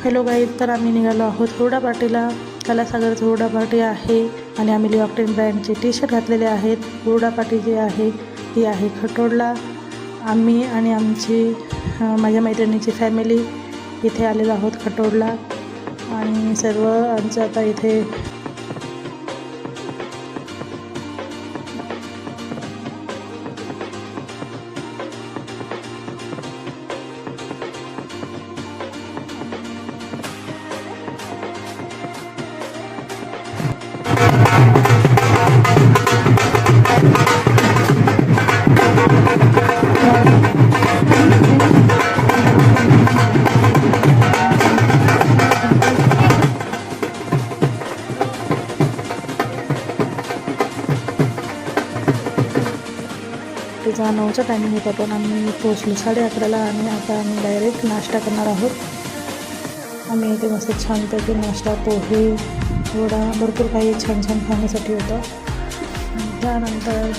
Hello guys, तर आम्ही निघालो आहोत हुरडा पार्टीला. कलासागरचं हुरडा पार्टी आहे आणि आम्ही लिऑक्टेन ब्रँडचे टी शर्ट घातलेले आहेत. हुरडा पार्टी जी आहे ती आहे खटोडला. आम्ही आणि आमची माझ्या मैत्रिणीची फॅमिली इथे आलेलो आहोत खटोडला आणि सर्व आमचं आता इथे तिचा 9चा टायमिंग होता, पण आम्ही पोचलो 11:30ला आणि आता आम्ही डायरेक्ट नाश्ता करणार आहोत. आम्ही इथे मस्त छानपैकी नाश्ता, पोहे, वडा, भरपूर काही छान छान खाण्यासाठी होतं. त्यानंतर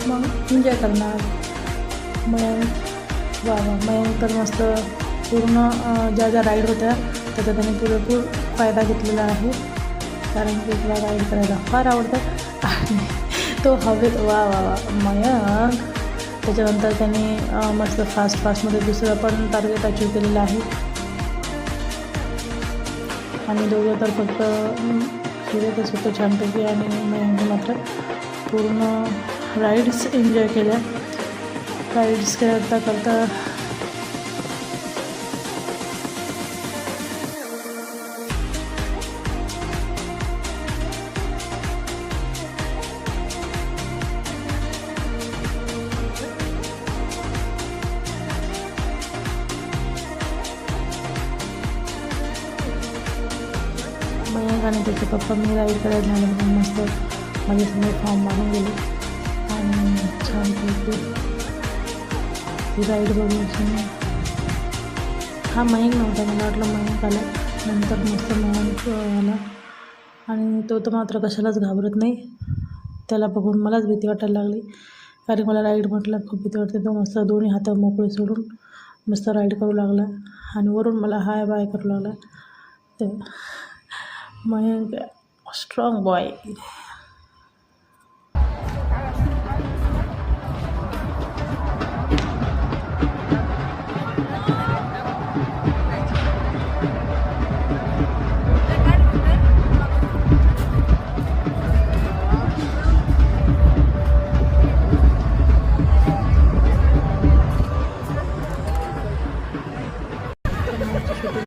मग एन्जॉय करणार. मग तर मस्त पूर्ण ज्या ज्या राईड होत्या त्याचा त्याने पुरेपूर फायदा घेतलेला आहे, कारण की तुला राईड करायला फार आवडतं आणि तो हवेत वा मयंक. त्याच्यानंतर त्यांनी मस्त फास्टमध्ये दुसरं पण टार्गेट अचीव केलेलं आहे. आम्ही दोघं तर फक्त फिरतच होतो छानपैकी आणि मयंक मात्र पूर्ण राईड्स एन्जॉय केल्या. राईड्स करता मयंक आणि त्याचे पप्पा मी राईड करायला झाल्यानंतर मस्त माझ्यासमोर फॉर्म मारून गेले आणि छानपैकी ती राईड बघून हा मयंक नव्हता, मला वाटलं मयंक आला. नंतर मस्त मयंक आला आणि तो तर मात्र कशालाच घाबरत नाही. त्याला बघून मलाच भीती वाटायला लागली, कारण मला राईड म्हटलं खूप भीती वाटते. तो मस्त दोन्ही हात मोकळे सोडून मस्त राईड करू लागला आणि वरून मला हाय बाय करू लागला. तर मयंक स्ट्रॉंग बॉय.